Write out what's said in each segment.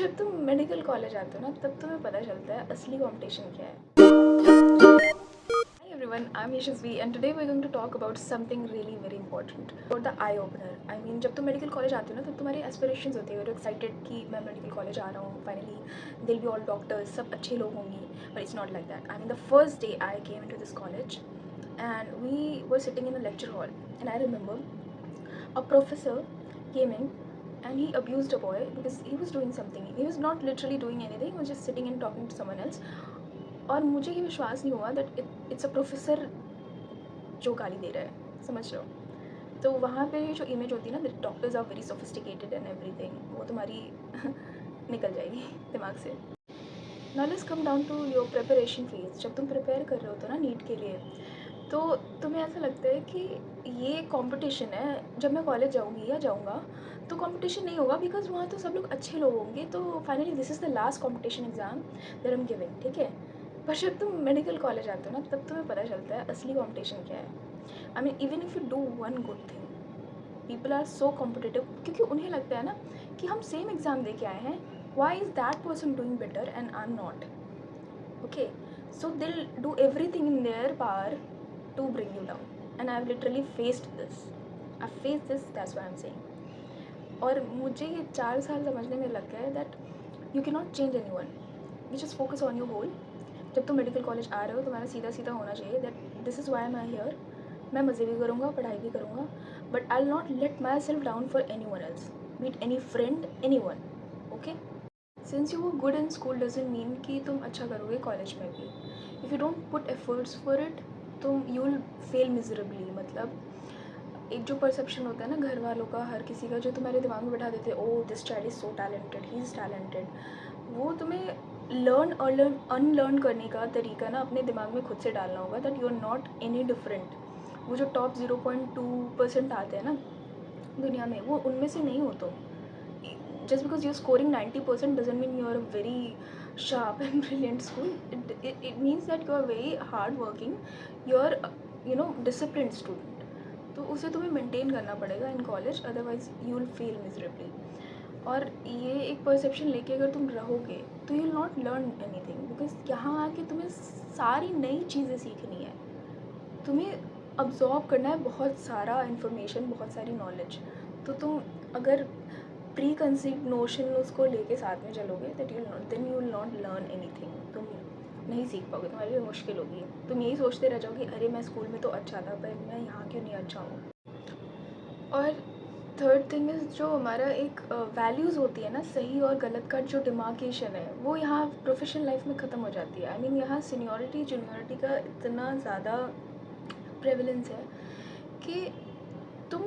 जब तुम medical college आते हो ना तब तुम्हें पता चलता है असली कंपटीशन क्या है। Hi everyone, I'm Yashasvi and today we're going to talk about something really very important about the eye opener. I mean जब तुम मेडिकल कॉलेज आते हो ना तब तुम्हारी एस्पिरेशंस होती है, एक्साइटेड कि मैं मेडिकल कॉलेज आ रहा हूँ, फाइनली दिल बी ऑल डॉक्टर्स, सब अच्छे लोग होंगे, but it's not like that. I mean the first day I came into this college and we were sitting in a lecture hall and I remember a professor came in and he abused a boy because he was doing something. He was not literally doing anything, he was just sitting and talking to someone else. और मुझे ये विश्वास नहीं हुआ that it's a professor जो गाली दे रहा है, समझ रहे हो. तो वहाँ पे जो इमेज होती है ना, the doctors are very sophisticated and everything, वो तुम्हारी निकल जाएगी दिमाग से. Now let's come down to your preparation phase. जब तुम प्रिपेयर कर रहे होते हो ना नीट के लिए, तो तुम्हें ऐसा लगता है कि ये कंपटीशन है, जब मैं कॉलेज जाऊँगी या जाऊँगा तो कंपटीशन नहीं होगा बिकॉज वहाँ तो सब लोग अच्छे लोग होंगे. तो finally this is the last competition exam that I am giving, ठीक है. पर जब तुम मेडिकल कॉलेज आते हो ना तब तुम्हें पता चलता है असली कंपटीशन क्या है. I mean even if you do one good thing, people are so competitive क्योंकि उन्हें लगता है ना कि हम सेम एग्ज़ाम दे के आए हैं, why is that person doing better and I am not. Okay, so they'll do everything in their power to bring you down, and I've literally faced this. I've faced this, that's why I'm saying. और मुझे ये 4 साल समझने में लग गया है that you can not change any one, you just focus on your goal. जब तुम मेडिकल कॉलेज आ रहे हो तुम्हारा सीधा सीधा होना चाहिए that this is why am I here. मैं मज़े भी करूँगा, पढ़ाई भी करूँगा, but I will not let myself down for anyone else, beat any friend, anyone. Okay, since you were good in school doesn't mean कि तुम अच्छा करोगे कॉलेज में भी. If you don't put efforts for it तुम you will fail miserably. मतलब एक जो परसेप्शन होता है ना घर वालों का, हर किसी का, जो तुम्हारे दिमाग में बैठा देते हैं, oh this child is so talented, he is talented, वो तुम्हें लर्न और अनलर्न करने का तरीका ना अपने दिमाग में खुद से डालना होगा that you are not any different. वो जो टॉप 0.2% आते हैं ना दुनिया में, वो उनमें से नहीं हो तुम. Just because you're scoring 90% doesn't mean you're a very sharp and brilliant school. It means that you're very hard working, you're disciplined student. तो उसे तुम्हें मेंटेन करना पड़ेगा in college, otherwise you will fail miserably. और ये एक perception लेके अगर तुम रहोगे तो you will not learn anything, because यहाँ आके तुम्हें सारी नई चीज़ें सीखनी है, तुम्हें अब्जॉर्ब करना है बहुत सारा इन्फॉर्मेशन, बहुत सारी नॉलेज. तो तुम अगर प्री कंसीव नोशन उसको लेके साथ में चलोगे that you then you will not learn anything. तुम नहीं सीख पाओगे, तुम्हारे लिए मुश्किल होगी. तुम यही सोचते रह जाओगे अरे मैं स्कूल में तो अच्छा था पर मैं यहाँ क्यों नहीं अच्छा हूँ. और थर्ड थिंग इज़ जो हमारा एक वैल्यूज़ होती है ना, सही और गलत का जो डिमार्केशन है, वो यहाँ प्रोफेशनल लाइफ में ख़त्म हो जाती है. आई मीन यहाँ सीनियरिटी जूनियरिटी का इतना ज़्यादा प्रेवलेंस है कि तुम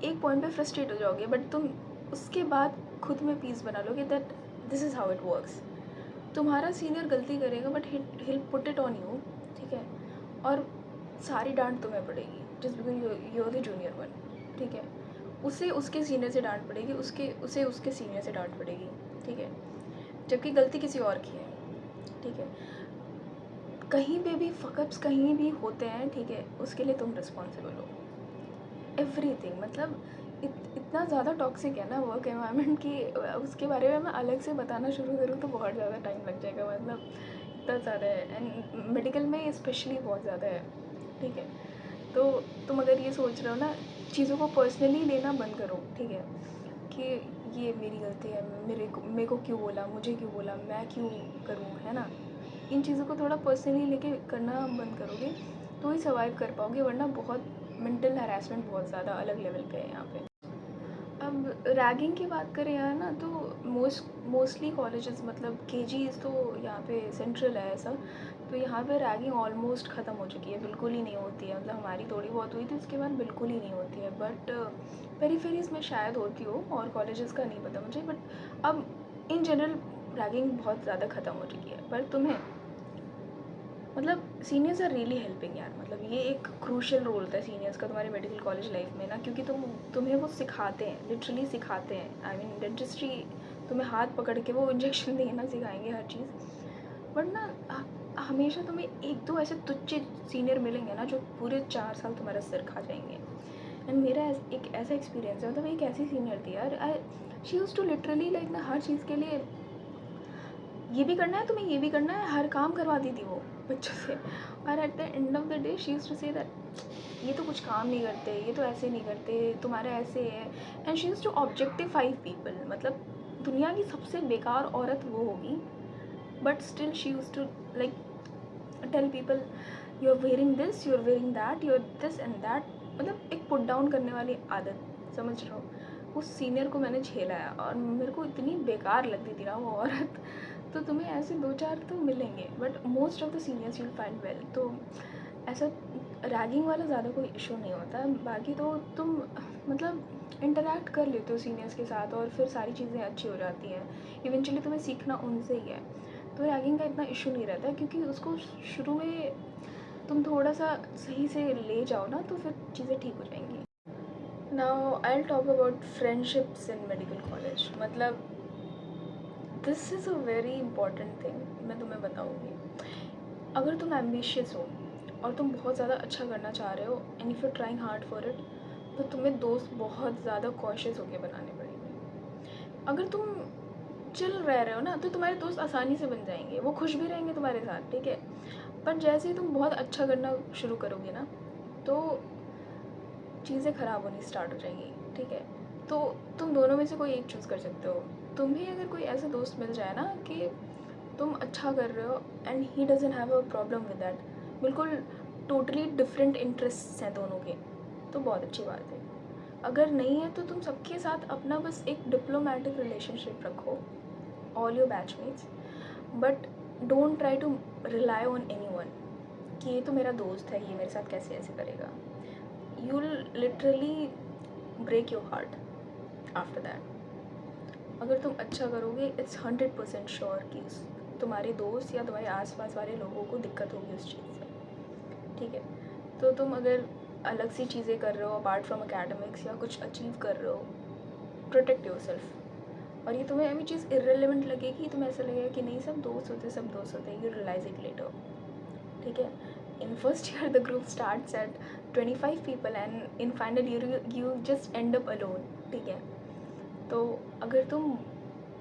एक पॉइंट पे फ्रस्ट्रेट हो जाओगे, बट तुम उसके बाद खुद में पीस बना लोगे that this is how it works. तुम्हारा सीनियर गलती करेगा but he'll put it on you, ठीक है, और सारी डांट तुम्हें पड़ेगी just because you are the junior one, ठीक है. उसे उसके सीनियर से डांट पड़ेगी, उसे उसके सीनियर से डांट पड़ेगी, ठीक है, जबकि गलती किसी और की है, ठीक है. कहीं पे भी फकअप्स कहीं भी होते हैं, ठीक है, उसके लिए तुम रिस्पॉन्सिबल हो. एवरीथिंग, मतलब इतना ज़्यादा टॉक्सिक है ना वर्क एनवायरनमेंट कि उसके बारे में मैं अलग से बताना शुरू करूँ तो बहुत ज़्यादा टाइम लग जाएगा. मतलब इतना ज़्यादा है, एंड मेडिकल में स्पेशली बहुत ज़्यादा है, ठीक है. तो तुम अगर ये सोच रहे हो ना, चीज़ों को पर्सनली लेना बंद करो, ठीक है, कि ये मेरी गलती है, मेरे को क्यों बोला, मुझे क्यों बोला, मैं क्यों करूँ, है ना. इन चीज़ों को थोड़ा पर्सनली लेके करना बंद करोगे तो ही सर्वाइव कर पाओगे, वरना बहुत मेंटल हैरेसमेंट बहुत ज़्यादा अलग लेवल पे है यहाँ पे. अब रैगिंग की बात करें यहाँ ना, तो मोस्टली कॉलेजेस, मतलब केजीज़ तो यहाँ पे सेंट्रल है ऐसा, तो यहाँ पे रैगिंग ऑलमोस्ट ख़त्म हो चुकी है, बिल्कुल ही नहीं होती है. मतलब हमारी थोड़ी बहुत हुई थी, उसके बाद बिल्कुल ही नहीं होती है, बट पेरीफेरीज़ में शायद होती हो, और कॉलेजेस का नहीं पता मुझे, बट अब इन जनरल रैगिंग बहुत ज़्यादा ख़त्म हो चुकी है. पर तुम्हें मतलब सीनियर्स आर रियली हेल्पिंग यार. मतलब ये एक क्रूशियल रोल होता है सीनियर्स का तुम्हारे मेडिकल कॉलेज लाइफ में ना, क्योंकि तुम्हें वो सिखाते हैं, लिटरली सिखाते हैं. आई मीन डेंटिस्ट्री, तुम्हें हाथ पकड़ के वो इंजेक्शन देना सिखाएंगे, हर चीज़. बट ना हमेशा तुम्हें एक दो ऐसे तुच्चे सीनियर मिलेंगे ना जो पूरे 4 साल तुम्हारा सिर खा जाएंगे. एंड मेरा एक ऐसा एक्सपीरियंस है, मतलब एक ऐसी सीनियर थी यार, she used to literally like ना हर चीज़ के लिए ये भी करना है तुम्हें, ये भी करना है, हर काम करवाती थी वो बच्चों से। और at the end of the day she used to say that ये तो कुछ काम नहीं करते, ये तो ऐसे नहीं करते, तुम्हारा ऐसे है। And she used to objectify people, मतलब दुनिया की सबसे बेकार औरत वो होगी, but still she used to like tell people you are wearing this, you are wearing that, you are this and that, मतलब एक पुट डाउन करने वाली आदत, समझ रहे हो। उस सीनियर को मैंने झेला है और मेरे को इतनी बेकार लगती थी ना वो औरत। तो तुम्हें ऐसे 2-4 तो मिलेंगे, but most of the seniors you will find well. तो ऐसा रैगिंग वाला ज़्यादा कोई इशू नहीं होता है, बाकी तो तुम मतलब इंटरेक्ट कर लेते हो सीनियर्स के साथ और फिर सारी चीज़ें अच्छी हो जाती हैं। इवेंचुअली तुम्हें सीखना उनसे ही है, तो रैगिंग का इतना इशू नहीं रहता है, क्योंकि उसको शुरू में तुम थोड़ा सा सही से ले जाओ ना, तो फिर चीज़ें ठीक हो जाएंगी। Now I will talk about friendships in medical college. मतलब this is a very important thing, मैं तुम्हें बताऊँगी। अगर तुम एम्बिशियस हो और तुम बहुत ज़्यादा अच्छा करना चाह रहे हो, and if you trying hard for it, तो तुम्हें दोस्त बहुत ज़्यादा कॉशियस होकर बनाने पड़ेंगे। अगर तुम चिल रह रहे हो ना, तो तुम्हारे दोस्त आसानी से बन जाएंगे, वो खुश भी रहेंगे तुम्हारे साथ, ठीक है। पर जैसे ही तुम बहुत अच्छा करना शुरू करोगे ना, तो चीज़ें ख़राब होनी स्टार्ट हो जाएंगी, ठीक है। तो तुम दोनों में से कोई एक चूज़ कर सकते हो। तुम्हें अगर कोई ऐसा दोस्त मिल जाए ना कि तुम अच्छा कर रहे हो and he doesn't have a problem with that, बिल्कुल टोटली डिफरेंट इंटरेस्ट्स हैं दोनों के, तो बहुत अच्छी बात है। अगर नहीं है तो तुम सबके साथ अपना बस एक डिप्लोमेटिक रिलेशनशिप रखो, all your batchmates, but don't try to rely on anyone कि ये तो मेरा दोस्त है, ये मेरे साथ कैसे ऐसे करेगा। You will literally break your heart after that. अगर तुम अच्छा करोगे, इट्स 100% श्योर कि तुम्हारे दोस्त या तुम्हारे आसपास वाले लोगों को दिक्कत होगी उस चीज़ से, ठीक है। तो तुम अगर अलग सी चीज़ें कर रहे हो अपार्ट फ्रॉम अकेडमिक्स या कुछ अचीव कर रहे हो, प्रोटेक्ट योर सेल्फ। और ये तुम्हें अभी चीज़ इर्रेलेवेंट लगेगी, तुम्हें ऐसा लगेगा कि नहीं सब दोस्त होते, सब दोस्त होते, यू रियलाइज इट लेटर, ठीक है। In first year the group starts at 25 people and in final year you just and up alone, ठीक है। तो अगर तुम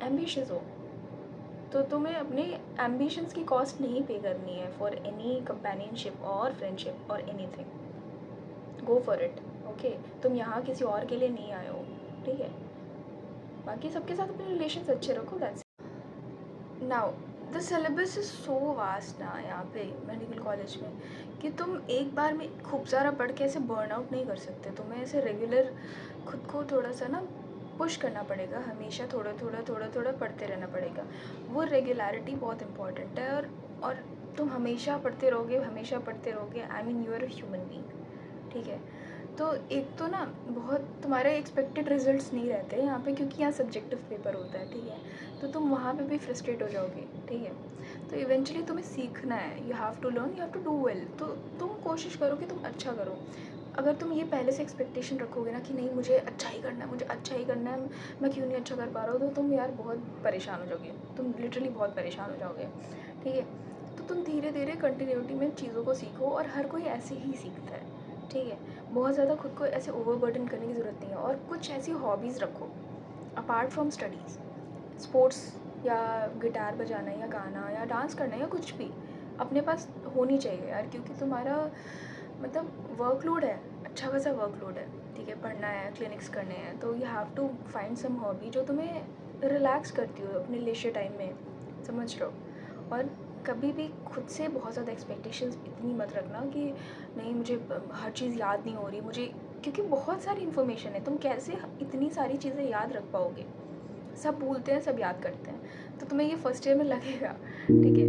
एम्बिशियस हो तो तुम्हें अपने एम्बिशंस की कॉस्ट नहीं पे करनी है फॉर एनी कंपेनियनशिप और फ्रेंडशिप और anything. Go for it, okay. तुम यहाँ किसी और के लिए नहीं आए हो, ठीक है। बाकी सबके साथ अपने रिलेशंस अच्छे रखो, that's. Now the syllabus is so vast ना यहाँ पे मेडिकल कॉलेज में, कि तुम एक बार में खूब सारा पढ़ के ऐसे बर्न आउट नहीं कर सकते। तुम्हें ऐसे रेगुलर खुद को थोड़ा सा ना पुश करना पड़ेगा, हमेशा थोड़ा थोड़ा थोड़ा थोड़ा पढ़ते रहना पड़ेगा। वो रेगुलरिटी बहुत इंपॉर्टेंट है। और तुम हमेशा पढ़ते रहोगे, हमेशा पढ़ते रहोगे, I mean you are a human being, ठीक है। तो एक तो ना बहुत तुम्हारे एक्सपेक्टेड रिजल्ट्स नहीं रहते यहाँ पे, क्योंकि यहाँ सब्जेक्टिव पेपर होता है, ठीक है। तो तुम वहाँ पे भी फ्रस्ट्रेट हो जाओगे, ठीक है। तो इवेंचुअली तुम्हें सीखना है, you have to learn, you have to do well. तो तुम कोशिश करो कि तुम अच्छा करो। अगर तुम ये पहले से एक्सपेक्टेशन रखोगे ना कि नहीं मुझे अच्छा ही करना है, मुझे अच्छा ही करना है, मैं क्यों नहीं अच्छा कर पा रहा हूँ, तो तुम यार बहुत परेशान हो जाओगे, तुम लिटरली बहुत परेशान हो जाओगे, ठीक है। तो तुम धीरे धीरे कंटिन्यूटी में चीज़ों को सीखो, और हर कोई ऐसे ही सीखता है, ठीक है। बहुत ज़्यादा खुद को ऐसे ओवरबर्डन करने की ज़रूरत नहीं है। और कुछ ऐसी हॉबीज़ रखो अपार्ट फ्रॉम स्टडीज़, स्पोर्ट्स या गिटार बजाना या गाना या डांस करना या कुछ भी अपने पास होनी चाहिए यार, क्योंकि तुम्हारा मतलब वर्कलोड है, अच्छा खासा वर्कलोड है, ठीक है। पढ़ना है, क्लिनिक्स करने हैं, तो you have to find some hobby जो तुम्हें रिलैक्स करती हो अपने लेजर टाइम में, समझ रहे हो। और कभी भी खुद से बहुत ज़्यादा एक्सपेक्टेशंस इतनी मत रखना कि नहीं मुझे हर चीज़ याद नहीं हो रही मुझे, क्योंकि बहुत सारी इन्फॉर्मेशन है, तुम कैसे इतनी सारी चीज़ें याद रख पाओगे। सब भूलते हैं, सब याद करते हैं, तो तुम्हें ये फर्स्ट ईयर में लगेगा, ठीक है।